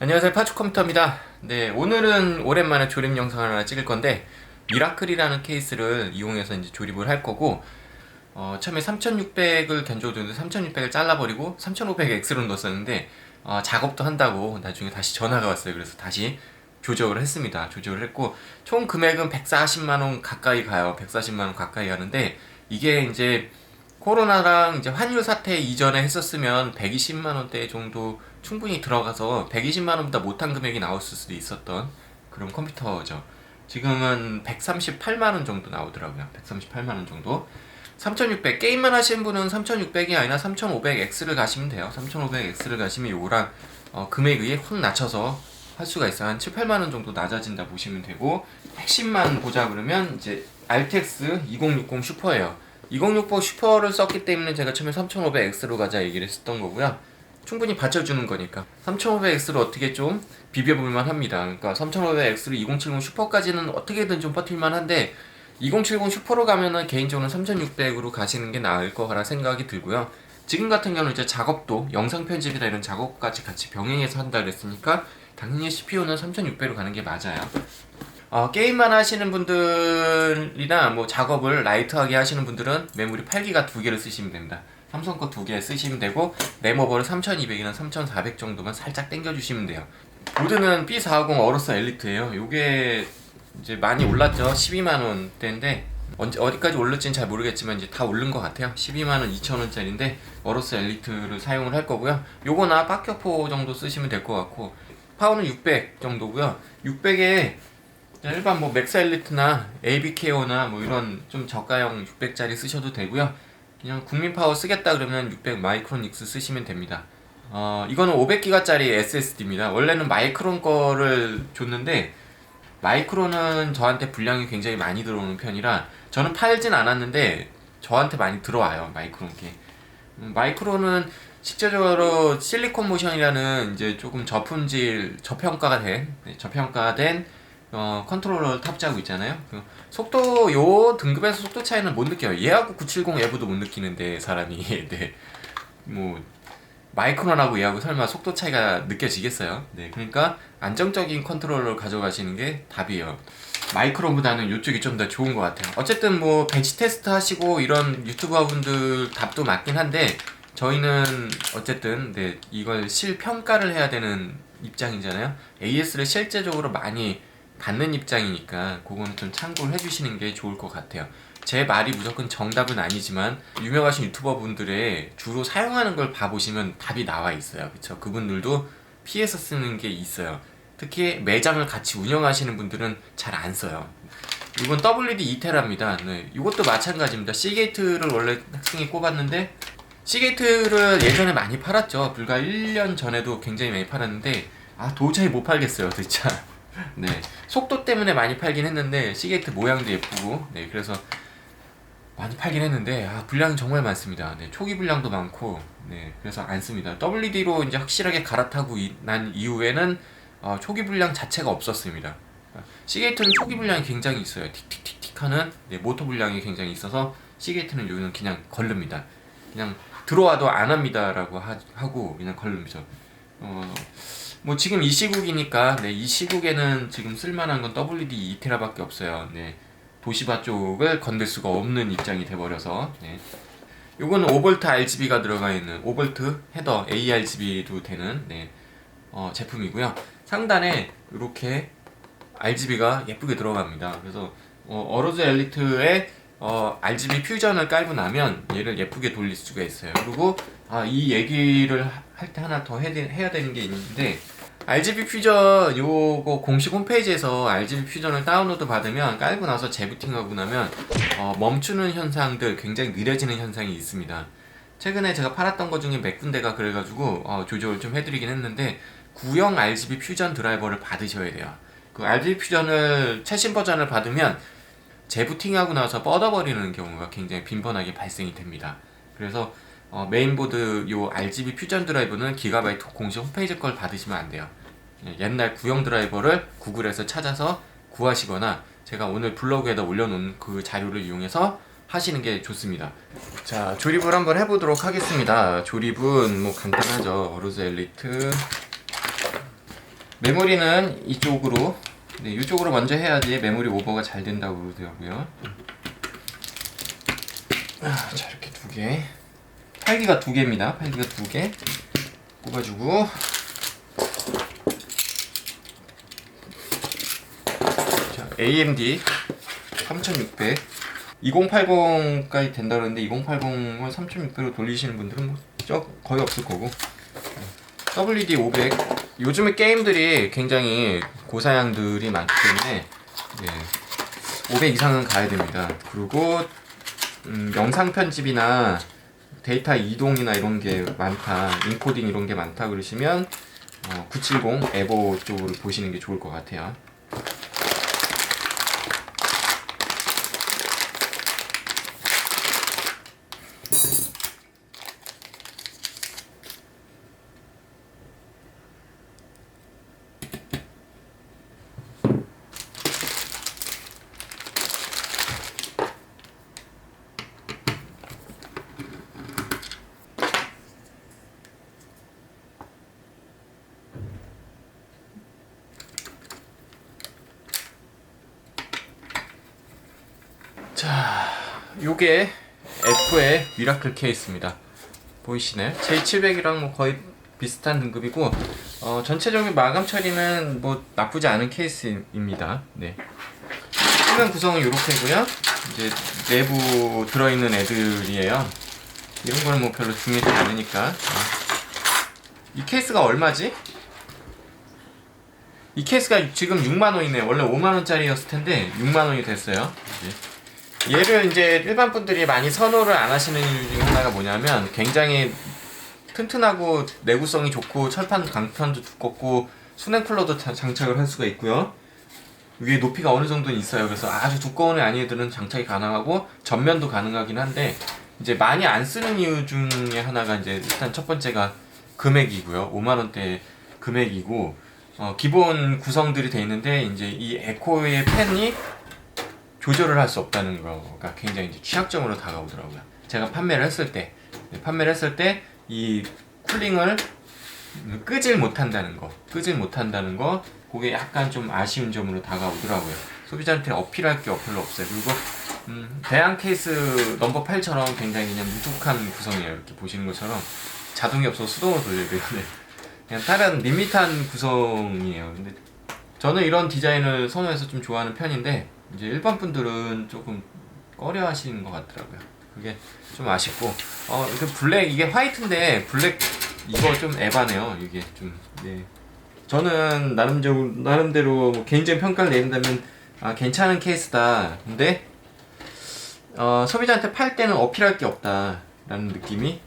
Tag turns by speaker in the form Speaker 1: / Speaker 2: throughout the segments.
Speaker 1: 안녕하세요, 파츠컴퓨터입니다. 네, 오늘은 오랜만에 조립 영상을 하나 찍을 건데 미라클이라는 케이스를 이용해서 이제 조립을 할 거고, 처음에 3600을 견적줬는데 3600을 잘라버리고 3500X로 넣었었는데 작업도 한다고 나중에 다시 전화가 왔어요. 그래서 다시 조정을 했습니다. 조정을 했고 총 금액은 140만원 가까이 가요. 140만원 가까이 가는데, 이게 이제 코로나랑 이제 환율 사태 이전에 했었으면 120만원대 정도 충분히 들어가서 120만원보다 못한 금액이 나왔을 수도 있었던 그런 컴퓨터죠. 지금은 138만원 정도 나오더라고요. 138만원 정도. 3600, 게임만 하시는 분은 3600이 아니라 3500X를 가시면 돼요. 3500X를 가시면 요거랑 금액이 확 낮춰서 할 수가 있어요. 한 7, 8만원 정도 낮아진다 보시면 되고, 핵심만 보자 그러면 이제 RTX 2060 슈퍼예요. 2060 슈퍼를 썼기 때문에 제가 처음에 3500X로 가자 얘기를 했었던 거고요. 충분히 받쳐주는 거니까 3500X로 어떻게 좀 비벼볼만 합니다. 그러니까 3500X로 2070 슈퍼까지는 어떻게든 좀 버틸만 한데, 2070 슈퍼로 가면은 개인적으로는 3600으로 가시는 게 나을 거라 생각이 들고요. 지금 같은 경우는 이제 작업도 영상 편집이나 이런 작업까지 같이 병행해서 한다 그랬으니까 당연히 CPU는 3600으로 가는 게 맞아요. 게임만 하시는 분들이나 뭐 작업을 라이트하게 하시는 분들은 메모리 8기가 2개를 쓰시면 됩니다. 삼성 거 2개 쓰시면 되고, 램오버를 3200이나 3400 정도만 살짝 당겨주시면 돼요. 보드는 B450 어로스 엘리트예요. 요게 이제 많이 올랐죠. 12만원대인데 어디까지 올랐지는 잘 모르겠지만 이제 다 오른 것 같아요. 12만원 2천원짜리인데 어로스 엘리트를 사용을 할 거고요. 요거나 박격포 정도 쓰시면 될 것 같고, 파워는 600 정도고요. 600에 일반 뭐 맥스 엘리트나 ABKO나 뭐 이런 좀 저가형 600짜리 쓰셔도 되고요. 그냥 국민 파워 쓰겠다 그러면 600 마이크론 X 쓰시면 됩니다. 이거는 500기가짜리 SSD입니다. 원래는 마이크론 거를 줬는데 마이크론은 저한테 분량이 굉장히 많이 들어오는 편이라 저는 팔진 않았는데 저한테 많이 들어와요, 마이크론 게. 마이크론은 실제적으로 실리콘 모션이라는 이제 조금 저품질, 저평가된 컨트롤러를 탑재하고 있잖아요. 그 속도, 요 등급에서 속도 차이는 못 느껴요. 얘하고 970 에브도 못 느끼는데 사람이 네. 뭐 마이크론하고 얘하고 설마 속도 차이가 느껴지겠어요? 네, 그러니까 안정적인 컨트롤러를 가져가시는 게 답이에요. 마이크론보다는 이쪽이 좀 더 좋은 것 같아요. 어쨌든 뭐 벤치 테스트 하시고 이런 유튜버 분들 답도 맞긴 한데, 저희는 어쨌든 네, 이걸 실평가를 해야 되는 입장이잖아요. AS를 실제적으로 많이 받는 입장이니까 그거는 좀 참고를 해주시는 게 좋을 것 같아요. 제 말이 무조건 정답은 아니지만 유명하신 유튜버 분들의 주로 사용하는 걸 봐보시면 답이 나와 있어요. 그쵸? 그분들도 피해서 쓰는 게 있어요. 특히 매장을 같이 운영하시는 분들은 잘 안 써요. 이건 WD 2테라입니다. 네, 이것도 마찬가지입니다. 시게이트를 원래 학생이 꼽았는데, 시게이트를 예전에 많이 팔았죠. 불과 1년 전에도 굉장히 많이 팔았는데 도저히 못 팔겠어요, 진짜. 네, 속도 때문에 많이 팔긴 했는데 시게이트 모양도 예쁘고, 네, 그래서 많이 팔긴 했는데 분량이 정말 많습니다. 네, 초기 분량도 많고, 네, 그래서 안 씁니다. WD로 이제 확실하게 갈아타고 난 이후에는 초기 분량 자체가 없었습니다. 시게이트는 초기 분량이 굉장히 있어요. 틱틱틱틱 하는, 네, 모터 분량이 굉장히 있어서 시게이트는 요는 그냥 걸릅니다. 그냥 들어와도 안 합니다라고 하고 그냥 걸르죠. 뭐 지금 이 시국이니까, 네, 이 시국에는 지금 쓸만한 건 WD 2테라밖에 없어요. 네, 도시바 쪽을 건들 수가 없는 입장이 돼버려서. 네. 요거는 5V RGB가 들어가 있는 5V 헤더 ARGB도 되는, 네, 제품이고요. 상단에 이렇게 RGB가 예쁘게 들어갑니다. 그래서 어로즈 엘리트에 RGB 퓨전을 깔고 나면 얘를 예쁘게 돌릴 수가 있어요. 그리고 이 얘기를 할 때 하나 더 해야 되는 게 있는데, RGB 퓨전 요거 공식 홈페이지에서 RGB 퓨전을 다운로드 받으면 깔고 나서 재부팅하고 나면 멈추는 현상들, 굉장히 느려지는 현상이 있습니다. 최근에 제가 팔았던 것 중에 몇 군데가 그래가지고 조절을 좀 해드리긴 했는데, 구형 RGB 퓨전 드라이버를 받으셔야 돼요. 그 RGB 퓨전을 최신 버전을 받으면 재부팅하고 나서 뻗어버리는 경우가 굉장히 빈번하게 발생이 됩니다. 그래서 메인보드 요 RGB 퓨전 드라이브는 기가바이트 공식 홈페이지 걸 받으시면 안 돼요. 옛날 구형 드라이버를 구글에서 찾아서 구하시거나 제가 오늘 블로그에다 올려놓은 그 자료를 이용해서 하시는 게 좋습니다. 자, 조립을 한번 해보도록 하겠습니다. 조립은 뭐 간단하죠. 어로즈 엘리트 메모리는 이쪽으로, 네, 이쪽으로 먼저 해야지 메모리 오버가 잘 된다고 그러더라고요. 자, 이렇게 2개. 8기가 2개입니다. 8기가 2개 꼽아주고, 자, AMD 3600 2080까지 된다 그러는데 2080을 3600으로 돌리시는 분들은 뭐 거의 없을 거고, WD 500 요즘에 게임들이 굉장히 고사양들이 많기 때문에, 네, 500 이상은 가야 됩니다. 그리고 영상 편집이나 데이터 이동이나 이런 게 많다, 인코딩 이런 게 많다 그러시면 970 에보 쪽으로 보시는 게 좋을 것 같아요. 자, 요게 F의 미라클 케이스입니다. 보이시나요? J700이랑 뭐 거의 비슷한 등급이고, 전체적인 마감 처리는 뭐 나쁘지 않은 케이스입니다. 네. 표면 구성은 이렇게고요. 이제 내부 들어있는 애들이에요. 이런 거는 뭐 별로 중요하지 않으니까. 이 케이스가 얼마지? 이 케이스가 지금 6만원이네. 원래 5만원짜리였을 텐데 6만원이 됐어요. 얘를 이제 일반 분들이 많이 선호를 안 하시는 이유 중에 하나가 뭐냐면, 굉장히 튼튼하고 내구성이 좋고 철판 강판도 두껍고 수냉 쿨러도 장착을 할 수가 있고요. 위에 높이가 어느 정도는 있어요. 그래서 아주 두꺼운 아이들은 장착이 가능하고 전면도 가능하긴 한데, 이제 많이 안 쓰는 이유 중에 하나가 이제 일단 첫 번째가 금액이고요. 5만원대 금액이고, 기본 구성들이 돼 있는데 이제 이 에코의 팬이 조절을 할 수 없다는 거가 굉장히 이제 취약점으로 다가오더라고요. 제가 판매를 했을 때 이 쿨링을 끄질 못한다는 거, 그게 약간 좀 아쉬운 점으로 다가오더라고요. 소비자한테 어필할 게 별로 없어요. 그리고 대양 케이스 넘버 8처럼 굉장히 그냥 무뚝한 구성이에요. 이렇게 보시는 것처럼 자동이 없어서 수동으로 돌려야 돼요. 그냥 다른 밋밋한 구성이에요. 근데 저는 이런 디자인을 선호해서 좀 좋아하는 편인데, 이제 일반 분들은 조금 꺼려 하시는 것 같더라고요. 그게 좀 아쉽고, 이게 블랙, 이게 화이트인데 블랙 이거 좀 에바네요. 이게 좀, 네. 저는 나름대로 뭐 개인적인 평가를 내린다면 괜찮은 케이스다. 근데 소비자한테 팔 때는 어필할 게 없다라는 느낌이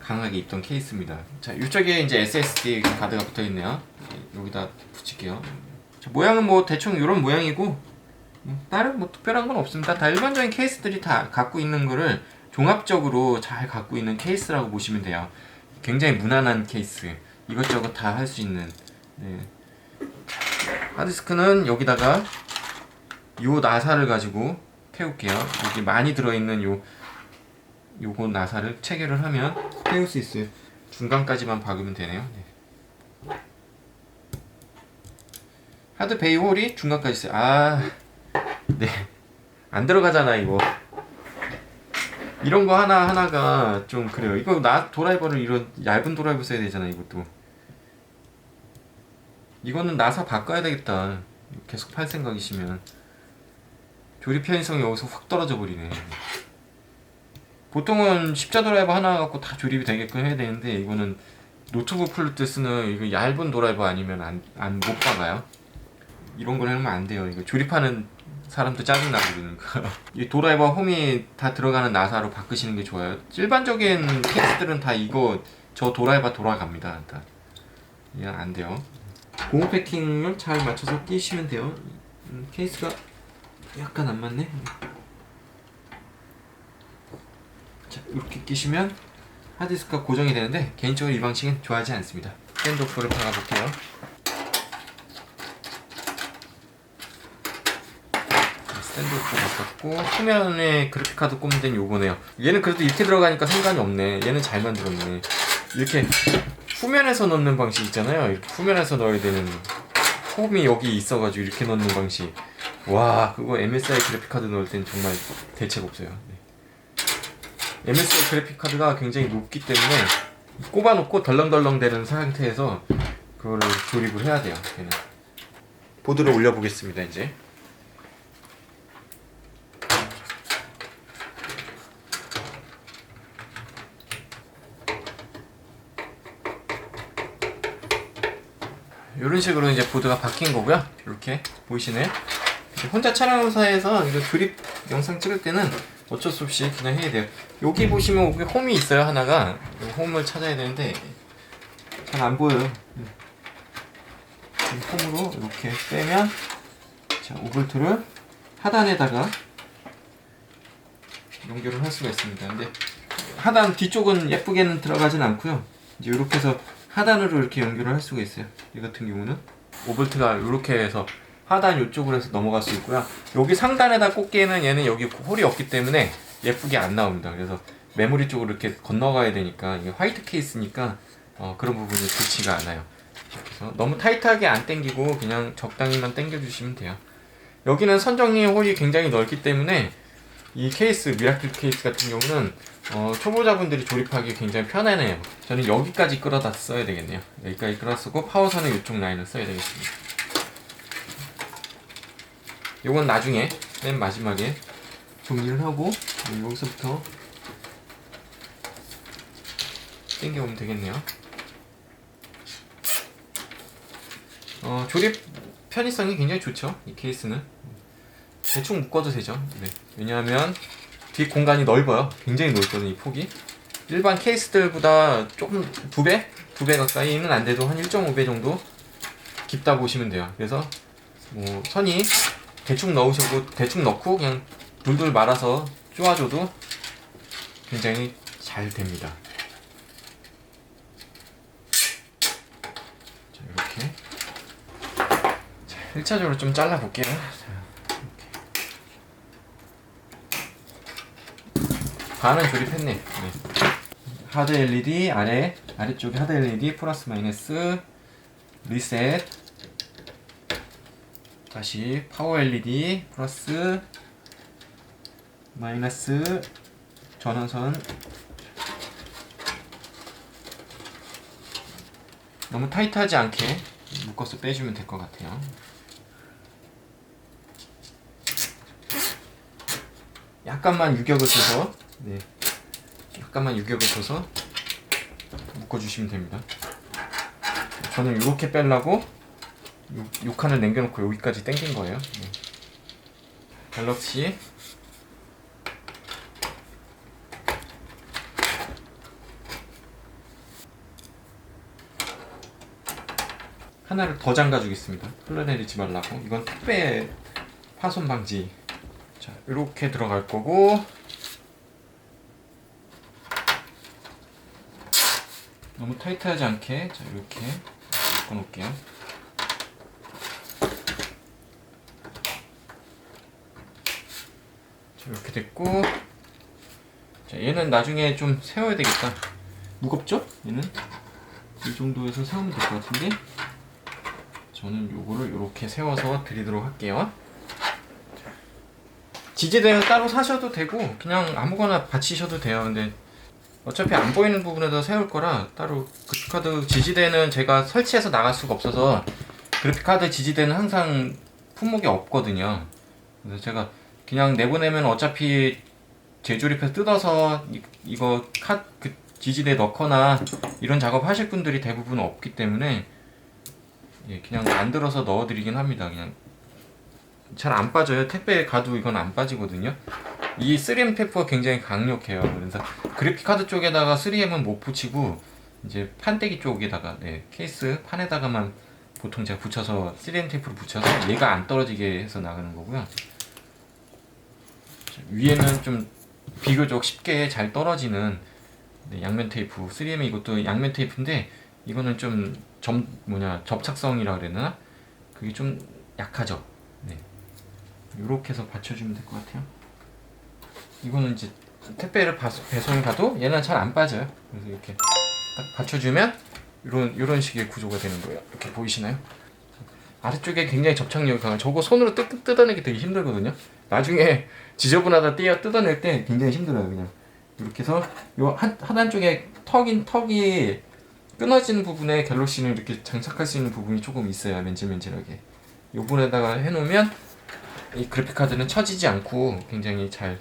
Speaker 1: 강하게 있던 케이스입니다. 자, 이쪽에 이제 SSD 카드가 붙어 있네요. 여기다 붙일게요. 자, 모양은 뭐 대충 이런 모양이고, 다른 뭐 특별한 건 없습니다. 다 일반적인 케이스들이 다 갖고 있는 거를 종합적으로 잘 갖고 있는 케이스라고 보시면 돼요. 굉장히 무난한 케이스, 이것저것 다 할 수 있는. 네. 하드디스크는 여기다가 요 나사를 가지고 태울게요. 여기 많이 들어있는 요거 나사를 체결을 하면 태울 수 있어요. 중간까지만 박으면 되네요. 네. 하드 베이 홀이 중간까지 있어요. 네, 안 들어가잖아 이거. 이런 거 하나가 좀 그래요. 이거 드라이버를 이런 얇은 드라이버 써야 되잖아. 이것도. 이거는 나사 바꿔야 되겠다. 계속 팔 생각이시면. 조립 편의성이 여기서 확 떨어져 버리네. 보통은 십자 드라이버 하나 갖고 다 조립이 되게끔 해야 되는데, 이거는 노트북 풀 때 쓰는 이거 얇은 드라이버 아니면 못 박아요. 이런 걸 해놓으면 안 돼요. 이거 조립하는 사람도 짜증나고 그러니까. 이 드라이버 홈이 다 들어가는 나사로 바꾸시는 게 좋아요. 일반적인 케이스들은 다 저 드라이버 돌아갑니다. 다. 이건 안 돼요. 고무 패킹을 잘 맞춰서 끼시면 돼요. 케이스가 약간 안 맞네. 자, 이렇게 끼시면 하드디스크가 고정이 되는데, 개인적으로 이 방식은 좋아하지 않습니다. 스탠드오프를 박아볼게요. 스탠드오프 바꿨고, 후면에 그래픽카드 꼽는 데는 요거네요. 얘는 그래도 이렇게 들어가니까 상관이 없네. 얘는 잘 만들었네. 이렇게 후면에서 넣는 방식 있잖아요. 이렇게 후면에서 넣어야 되는 홈이 여기 있어가지고 이렇게 넣는 방식. 와, 그거 MSI 그래픽카드 넣을 땐 정말 대책 없어요. 네. MSI 그래픽카드가 굉장히 높기 때문에 꼽아놓고 덜렁덜렁 되는 상태에서 그거를 조립을 해야 돼요. 얘는. 보드를 올려보겠습니다. 이제 이런 식으로 이제 보드가 바뀐 거고요. 이렇게 보이시나요? 혼자 촬영사에서 이거 조립 영상 찍을 때는 어쩔 수 없이 그냥 해야 돼요. 여기 보시면 여기 홈이 있어요. 하나가 홈을 찾아야 되는데 잘 안 보여요. 홈으로 이렇게 빼면 자 5V를 하단에다가 연결을 할 수가 있습니다. 근데 하단 뒤쪽은 예쁘게는 들어가진 않고요. 이제 이렇게 해서 하단으로 이렇게 연결을 할 수가 있어요. 이 같은 경우는 5V가 이렇게 해서 하단 이쪽으로 해서 넘어갈 수 있고요. 여기 상단에다 꽂기에는 얘는 여기 홀이 없기 때문에 예쁘게 안 나옵니다. 그래서 메모리 쪽으로 이렇게 건너가야 되니까 이게 화이트 케이스니까 그런 부분이 좋지가 않아요. 그래서 너무 타이트하게 안 당기고 그냥 적당히만 당겨주시면 돼요. 여기는 선정리 홀이 굉장히 넓기 때문에 이 케이스, 미라클 케이스 같은 경우는 초보자분들이 조립하기 굉장히 편하네요. 저는 여기까지 끌어다 써야 되겠네요. 여기까지 끌어 쓰고 파워선은 이쪽 라인을 써야 되겠습니다. 요건 나중에 맨 마지막에 정리를 하고 여기서부터 당겨오면 되겠네요. 조립 편의성이 굉장히 좋죠. 이 케이스는 대충 묶어도 되죠. 네. 왜냐하면 뒤 공간이 넓어요. 굉장히 넓거든요. 이 폭이 일반 케이스들보다 조금 2배? 2배 가까이는 안 돼도 한 1.5배 정도 깊다 보시면 돼요. 그래서 뭐 선이 대충 넣으셔도 대충 넣고 그냥 둘둘 말아서 쪼아줘도 굉장히 잘 됩니다. 자, 이렇게 1차적으로 좀 잘라 볼게요. 반은 조립했네. 네. 하드 LED 아래쪽에 하드 LED 플러스 마이너스 리셋 다시 파워 LED 플러스 마이너스 전원선. 너무 타이트하지 않게 묶어서 빼주면 될 것 같아요. 약간만 유격을 줘서 약간만 유격을 줘서 묶어주시면 됩니다. 저는 이렇게 빼려고 요 칸을 남겨놓고 여기까지 당긴 거예요. 갤럭시 하나를 더 잠가주겠습니다. 흘러내리지 말라고. 이건 택배 파손 방지. 자, 이렇게 들어갈 거고 너무 타이트하지 않게 자 이렇게 묶어 놓을게요. 자, 이렇게 됐고 자 얘는 나중에 좀 세워야 되겠다. 무겁죠? 얘는 이 정도에서 세우면 될 것 같은데 저는 요거를 이렇게 세워서 드리도록 할게요. 지지대는 따로 사셔도 되고 그냥 아무거나 받치셔도 돼요. 근데 어차피 안 보이는 부분에서 세울 거라 따로 그래픽카드 지지대는 제가 설치해서 나갈 수가 없어서 그래픽카드 지지대는 항상 품목이 없거든요. 그래서 제가 그냥 내보내면 어차피 재조립해서 뜯어서 이거 그 지지대 넣거나 이런 작업 하실 분들이 대부분 없기 때문에 그냥 만들어서 넣어드리긴 합니다. 그냥 잘 안 빠져요. 택배 가도 이건 안 빠지거든요. 이 3M 테이프가 굉장히 강력해요. 그래서 그래픽카드 쪽에다가 3M은 못 붙이고 이제 판때기 쪽에다가 케이스 판에다가만 보통 제가 붙여서 3M 테이프로 붙여서 얘가 안 떨어지게 해서 나가는 거고요. 위에는 좀 비교적 쉽게 잘 떨어지는 양면 테이프 3M 이것도 양면 테이프인데 이거는 좀 접착성이라 그래나 그게 좀 약하죠. 이렇게 해서 받쳐주면 될 것 같아요. 이거는 이제 택배를 배송을 가도 얘는 잘 안 빠져요. 그래서 이렇게 딱 받쳐주면 이런 식의 구조가 되는 거예요. 이렇게 보이시나요? 아래쪽에 굉장히 접착력이 강한, 저거 손으로 뜯어내기 되게 힘들거든요. 나중에 지저분하다 뜯어낼 때 굉장히 힘들어요. 그냥 이렇게 해서 요 하단 쪽에 턱이 끊어지는 부분에 갤럭시는 이렇게 장착할 수 있는 부분이 조금 있어요. 맨질맨질하게. 요 부분에다가 해놓으면 이 그래픽 카드는 처지지 않고 굉장히 잘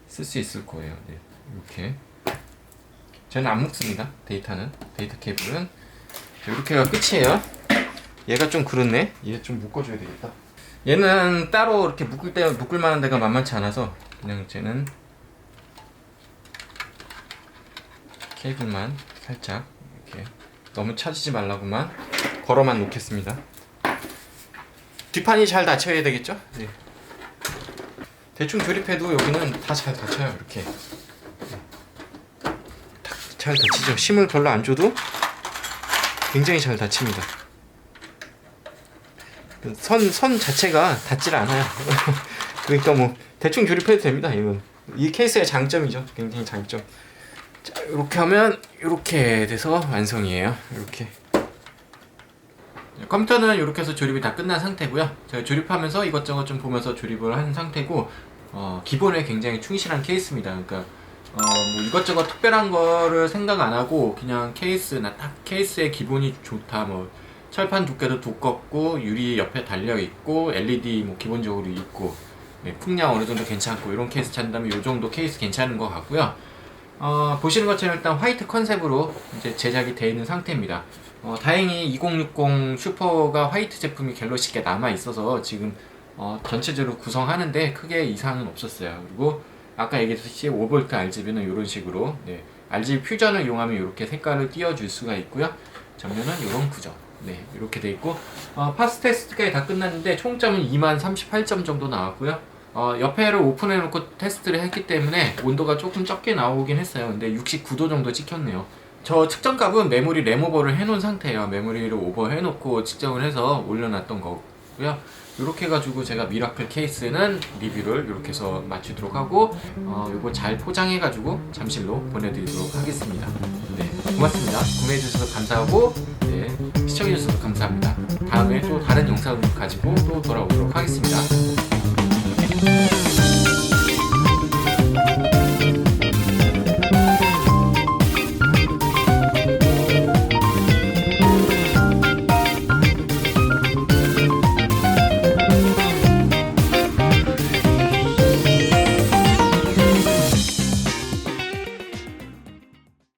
Speaker 1: 쓸 수 있을 거예요. 네, 이렇게. 저는 안 묶습니다. 데이터 케이블은 이렇게가 끝이에요. 얘가 좀 그렇네. 얘 좀 묶어줘야 되겠다. 얘는 따로 이렇게 묶을 만한 데가 만만치 않아서 그냥 쟤는 케이블만 살짝 이렇게 너무 처지지 말라고만 걸어만 놓겠습니다. 뒷판이 잘 닫혀야 되겠죠? 네. 대충 조립해도 여기는 다 잘 닫혀요. 이렇게 잘 닫히죠. 힘을 별로 안 줘도 굉장히 잘 닫힙니다. 선 자체가 닿질 않아요. 그러니까 뭐 대충 조립해도 됩니다. 이건 이 케이스의 장점이죠. 굉장히 장점. 자, 이렇게 하면 이렇게 돼서 완성이에요. 이렇게. 컴퓨터는 이렇게 해서 조립이 다 끝난 상태고요. 제가 조립하면서 이것저것 좀 보면서 조립을 한 상태고, 기본에 굉장히 충실한 케이스입니다. 그러니까 뭐 이것저것 특별한 거를 생각 안 하고 그냥 딱 케이스의 기본이 좋다. 뭐 철판 두께도 두껍고 유리 옆에 달려 있고 LED 뭐 기본적으로 있고, 네, 풍량 어느 정도 괜찮고 이런 케이스 찾는다면 이 정도 케이스 괜찮은 것 같고요. 보시는 것처럼 일단 화이트 컨셉으로 이제 제작이 되어 있는 상태입니다. 다행히 2060 슈퍼가 화이트 제품이 갤럭시께 남아 있어서 지금 전체적으로 구성하는데 크게 이상은 없었어요. 그리고 아까 얘기했듯이 5V RGB는 이런 식으로, 네, RGB 퓨전을 이용하면 이렇게 색깔을 띄워줄 수가 있고요. 전면은 이런 구조, 네, 이렇게 돼 있고, 파스 테스트까지 다 끝났는데 총점은 238점 정도 나왔고요. 옆에를 오픈해 놓고 테스트를 했기 때문에 온도가 조금 적게 나오긴 했어요. 근데 69도 정도 찍혔네요. 저 측정값은 메모리 램오버를 해놓은 상태예요. 메모리를 오버해 놓고 측정을 해서 올려놨던 거고요. 이렇게 해가지고 제가 미라클 케이스는 리뷰를 이렇게 해서 마치도록 하고, 이거 잘 포장해가지고 잠실로 보내드리도록 하겠습니다. 네, 고맙습니다. 구매해주셔서 감사하고, 네, 시청해주셔서 감사합니다. 다음에 또 다른 영상을 가지고 또 돌아오도록 하겠습니다.